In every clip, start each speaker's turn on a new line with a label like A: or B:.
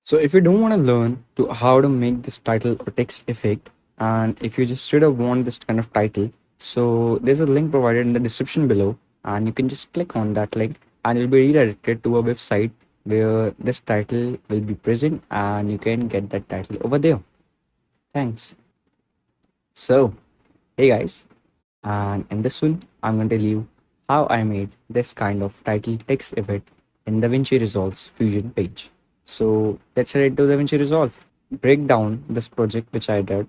A: So if you don't want to learn to how to make this title or text effect, and if you just straight up want this kind of title, so there's a link provided in the description below, and you can just click on that link, and you'll be redirected to a website where this title will be present, and you can get that title over there. Thanks. So, hey guys, and in this one, I'm going to tell you how I made this kind of title text effect in DaVinci Resolve's Fusion page. So let's head to DaVinci Resolve. Break down this project which I did.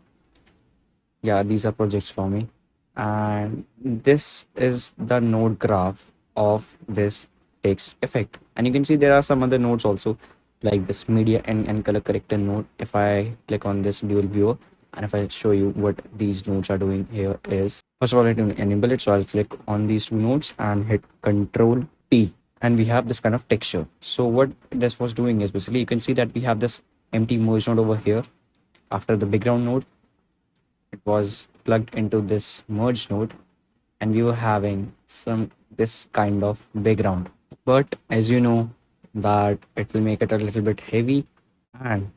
A: Yeah, these are projects for me. And this is the node graph of this text effect. And you can see there are some other nodes also, like this media and color corrector node. If I click on this dual viewer, and if I show you what these nodes are doing here is, first of all, I need to enable it. So I'll click on these two nodes and hit Control P. And we have this kind of texture. So what this was doing is basically you can see that we have this empty merge node over here after the background node. It was plugged into this merge node, and we were having some this kind of background. But as you know, that it will make it a little bit heavy, and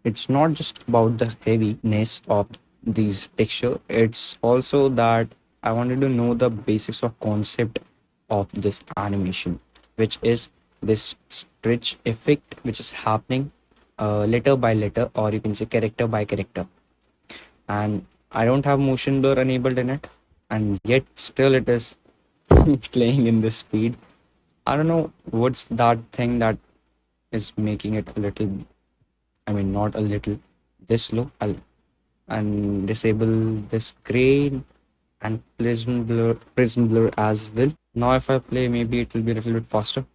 A: it's not just about the heaviness of these texture, it's also that I wanted to know the basics of concept of this animation, which is this stretch effect which is happening letter by letter, or you can say character by character. And I don't have motion blur enabled in it, and yet still it is playing in this speed. I don't know what's that thing that is making it a little, I mean, not a little, this slow. I'll and disable this grain and prism blur as well. Now if I play, maybe it will be a little bit faster.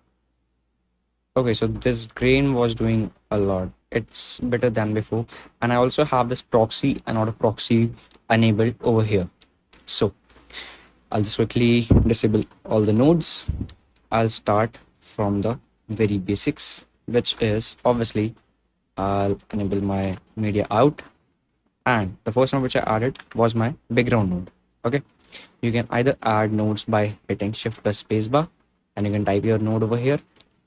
A: Okay, so this grain was doing a lot. It's better than before. And I also have this proxy and auto proxy enabled over here. So I'll just quickly disable all the nodes. I'll start from the very basics, which is obviously I'll enable my media out. And the first one which I added was my background node. Okay. You can either add nodes by hitting shift plus spacebar, and you can type your node over here,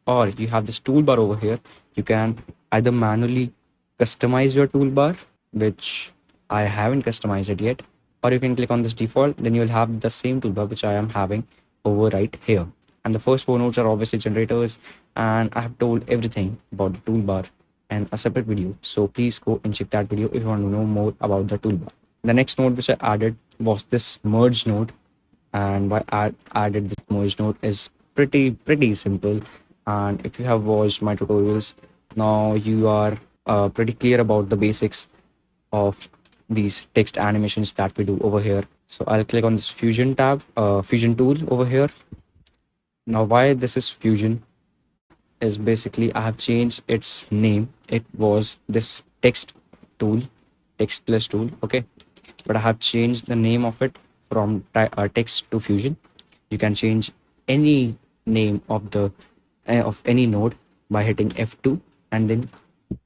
A: or you have this toolbar over here. You can either manually customize your toolbar, which I haven't customized it yet, or you can click on this default, then you'll have the same toolbar which I am having over right here. And the first four nodes are obviously generators, and I have told everything about the toolbar in a separate video, so please go and check that video if you want to know more about the toolbar. The next node which I added was this merge node, and why I added this merge node is pretty simple. And if you have watched my tutorials, now you are pretty clear about the basics of these text animations that we do over here. So I'll click on this fusion tab, fusion tool over here. Now why this is fusion is basically I have changed its name. It was this text tool, text plus tool, okay, but I have changed the name of it from text to fusion. You can change any name of any node by hitting F2 and then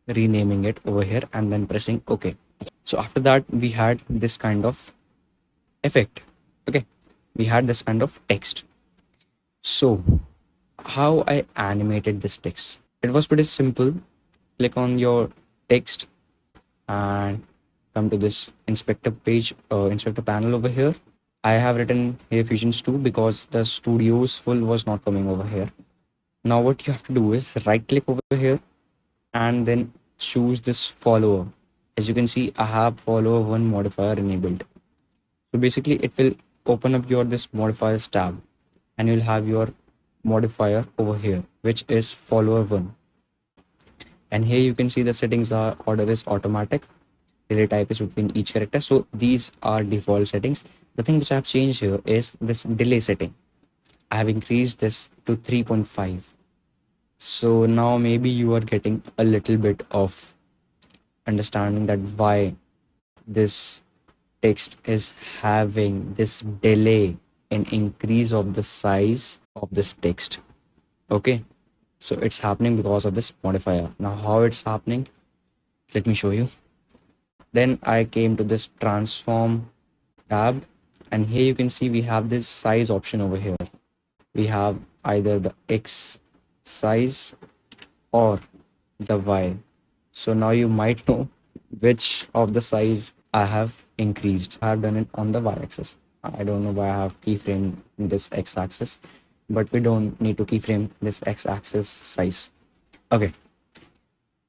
A: renaming it over here and then pressing OK. So after that we had this kind of effect. Okay, we had this kind of text. So how I animated this text, it was pretty simple. Click on your text and come to this inspector page, inspector panel over here. I have written here Fusions 2 because the studio's full was not coming over here. Now what you have to do is right click over here and then choose this follower. As you can see, I have follower 1 modifier enabled. So basically it will open up your this modifiers tab, and you'll have your modifier over here, which is follower 1. And here you can see the settings are order is automatic, delay type is between each character. So these are default settings. The thing which I have changed here is this delay setting. I have increased this to 3.5. So now maybe you are getting a little bit of understanding that why this text is having this delay in increase of the size of this text. Okay, so it's happening because of this modifier. Now how it's happening, let me show you. Then I came to this transform tab, and here you can see we have this size option over here. We have either the X size or the Y. So now you might know which of the size I have increased. I have done it on the y-axis. I don't know why I have keyframed this x-axis, but we don't need to keyframe this x-axis size. Okay,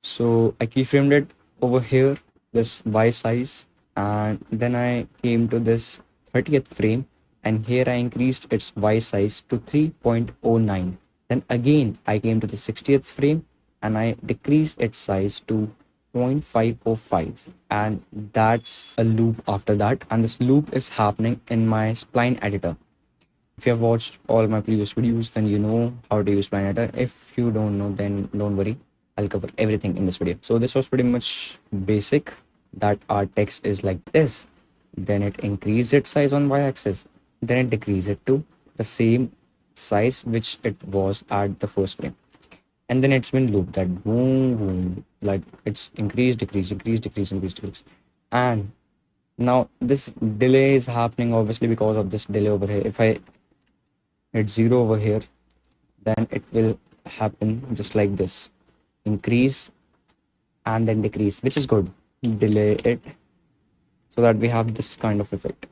A: so I keyframed it over here, this y size, and then I came to this 30th frame, and here I increased its y size to 3.09. Then again I came to the 60th frame and I decreased its size to 0.505, and that's a loop after that, and this loop is happening in my spline editor. If you have watched all my previous videos, then you know how to use spline editor. If you don't know, then don't worry, I'll cover everything in this video. So this was pretty much basic, that our text is like this. Then it increased its size on y-axis, then it decreased it to the same size which it was at the first frame, and then it's been looped that boom boom, like it's increase decrease increase decrease increase decrease. And now this delay is happening obviously because of this delay over here. If I hit 0 over here, then it will happen just like this, increase and then decrease, which is good. Delay it so that we have this kind of effect.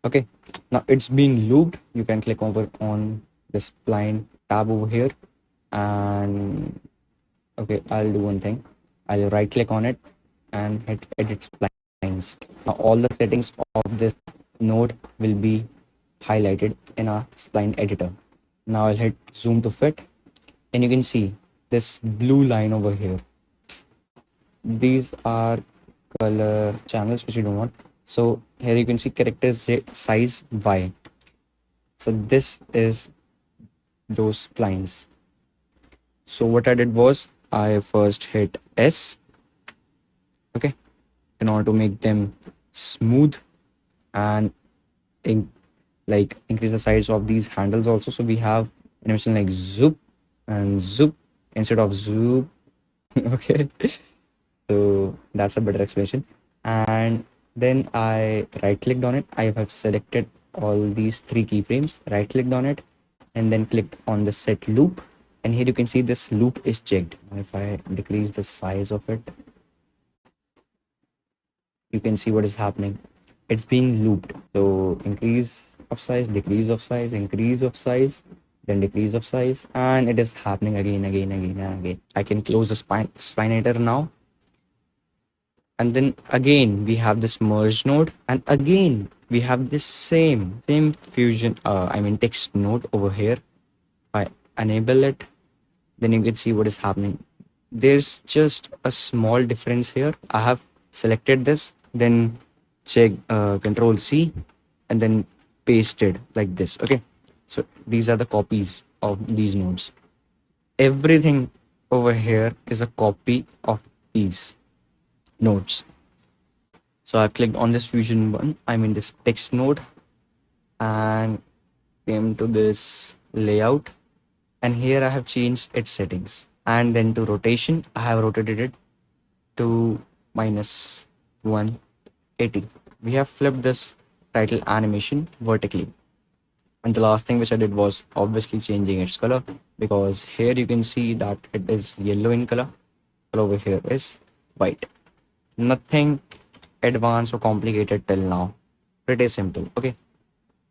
A: Okay, now it's been looped. You can click over on this spline tab over here, and okay, I'll do one thing. I'll right click on it and hit edit splines. Now all the settings of this node will be highlighted in our spline editor. Now I'll hit zoom to fit, and you can see this blue line over here. These are color channels which you don't want. So here you can see character size Y. So this is those splines. So what I did was I first hit S, okay, in order to make them smooth, and increase the size of these handles also. So we have animation like zoop and zoop instead of zoop. Okay, so that's a better explanation. And then I right clicked on it. I have selected all these three keyframes, right clicked on it, and then clicked on the set loop, and here you can see this loop is checked. If I decrease the size of it, you can see what is happening. It's being looped. So increase of size, decrease of size, increase of size, then decrease of size, and it is happening again and again. I can close the spline editor now, and then again we have this merge node, and again we have this same fusion text node over here. If I enable it, then you can see what is happening. There's just a small difference here. I have selected this, then check control C, and then pasted like this. Okay, so these are the copies of these nodes. Everything over here is a copy of these nodes. So I've clicked on this fusion one, this text node, and came to this layout, and here I have changed its settings. And then to rotation, I have rotated it to -180. We have flipped this title animation vertically. And the last thing which I did was obviously changing its color, because here you can see that it is yellow in color, but over here is white. Nothing advanced or complicated till now. Pretty simple. Okay,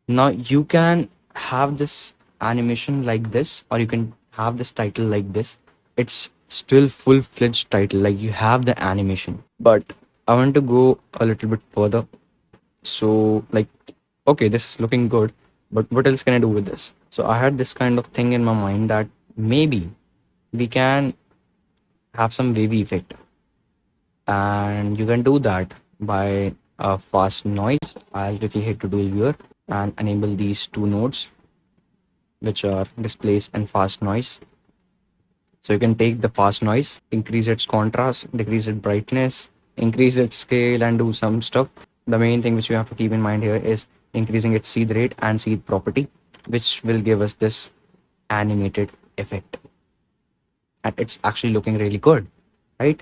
A: now you can have this animation like this, or you can have this title like this. It's still full-fledged title, like you have the animation, but I want to go a little bit further. So like, okay, this is looking good, but what else can I do with this? So I had this kind of thing in my mind that maybe we can have some wavy effect, and you can do that by a fast noise. I'll quickly hit Tutorial Viewer and enable these two nodes, which are displace and fast noise. So you can take the fast noise, increase its contrast, decrease its brightness, increase its scale, and do some stuff. The main thing which you have to keep in mind here is increasing its seed rate and seed property, which will give us this animated effect. And it's actually looking really good, right?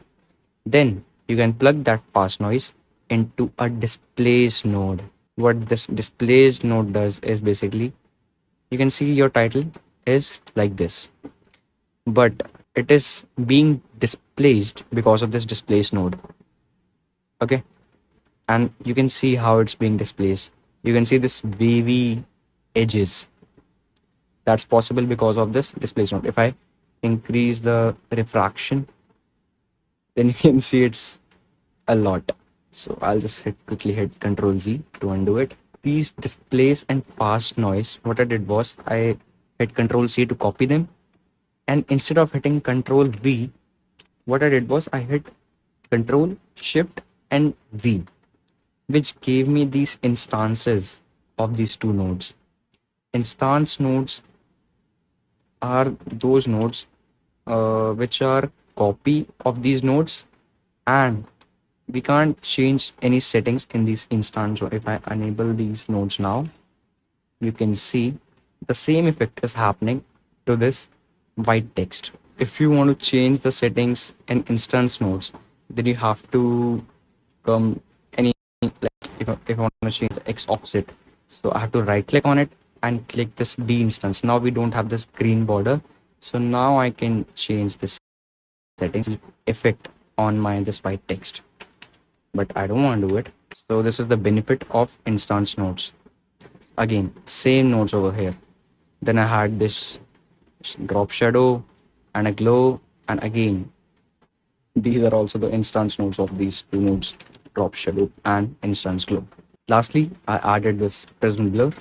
A: Then you can plug that fast noise into a displace node. What this displace node does is basically, you can see your title is like this, but it is being displaced because of this displaced node. Okay, and you can see how it's being displaced. You can see this wavy edges. That's possible because of this displaced node. If I increase the refraction, then you can see it's a lot. So I'll just quickly hit Control Z to undo it. These displace and fast noise, what I did was I hit Control C to copy them, and instead of hitting Control V, what I did was I hit Control Shift and V, which gave me these instances of these two nodes. Instance nodes are those nodes which are copy of these nodes, and we can't change any settings in these instance. So if I enable these nodes now, you can see the same effect is happening to this white text. If you want to change the settings in instance nodes, then you have to come any, like if I want to change the X offset, so I have to right click on it and click this D instance. Now we don't have this green border, so now I can change this settings effect on my this white text, but I don't want to do it. So this is the benefit of instance nodes. Again, same nodes over here. Then I had this drop shadow and a glow, and again these are also the instance nodes of these two nodes, drop shadow and instance glow. Lastly, I added this prism blur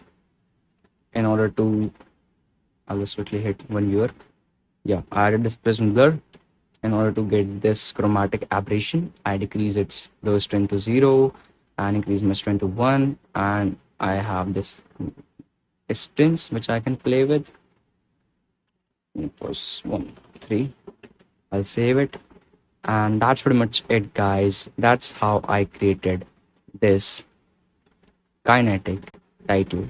A: in order to, I'll just quickly hit one viewer. Yeah, I added this prism blur in order to get this chromatic aberration. I decrease its blur strength to 0 and increase my strength to 1, and I have this distance which I can play with. It was 1 3. I'll save it, and that's pretty much it, guys. That's how I created this kinetic title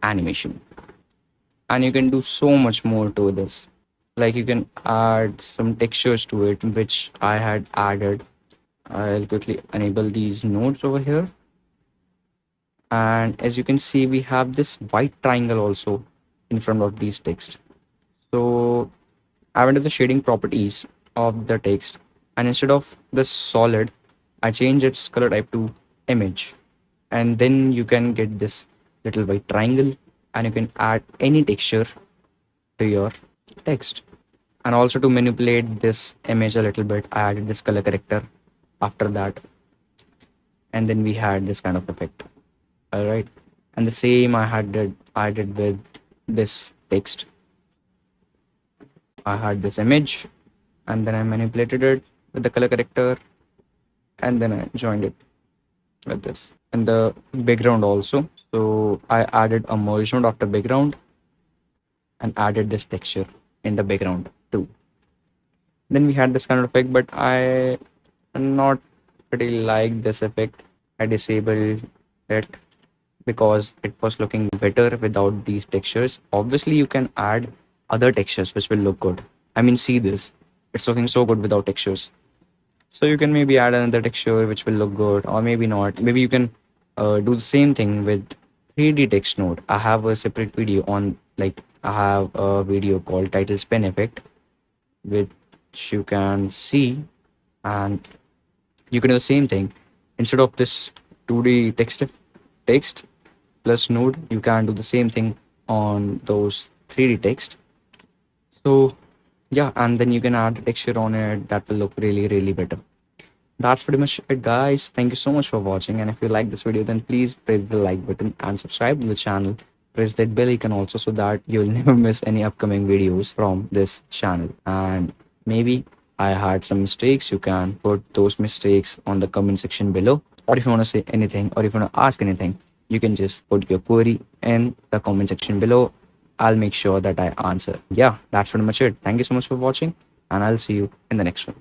A: animation, and you can do so much more to this. Like you can add some textures to it, which I had added. I'll quickly enable these nodes over here, and as you can see, we have this white triangle also in front of these text. So I went to the shading properties of the text, and instead of this solid, I change its color type to image, and then you can get this little white triangle, and you can add any texture to your text. And also to manipulate this image a little bit, I added this color corrector after that, and then we had this kind of effect. All right, and the same I did with this text. I had this image, and then I manipulated it with the color corrector, and then I joined it with this. And the background also, so I added a merge node after background and added this texture in the background too. Then we had this kind of effect, but I not pretty like this effect. I disabled it because it was looking better without these textures. Obviously you can add other textures which will look good. I mean, see this, it's looking so good without textures. So you can maybe add another texture which will look good, or maybe not. Maybe you can do the same thing with 3D text node. I have a separate video on, like I have a video called title spin effect, which you can see, and you can do the same thing. Instead of this 2D text plus node, you can do the same thing on those 3D text. So yeah, and then you can add the texture on it. That will look really better. That's pretty much it, guys. Thank you so much for watching, and if you like this video, then please press the like button and subscribe to the channel. Press that bell icon also, so that you'll never miss any upcoming videos from this channel. And maybe I had some mistakes, you can put those mistakes on the comment section below, or if you want to say anything, or if you want to ask anything, you can just put your query in the comment section below. I'll make sure that I answer. Yeah, that's pretty much it. Thank you so much for watching, and I'll see you in the next one.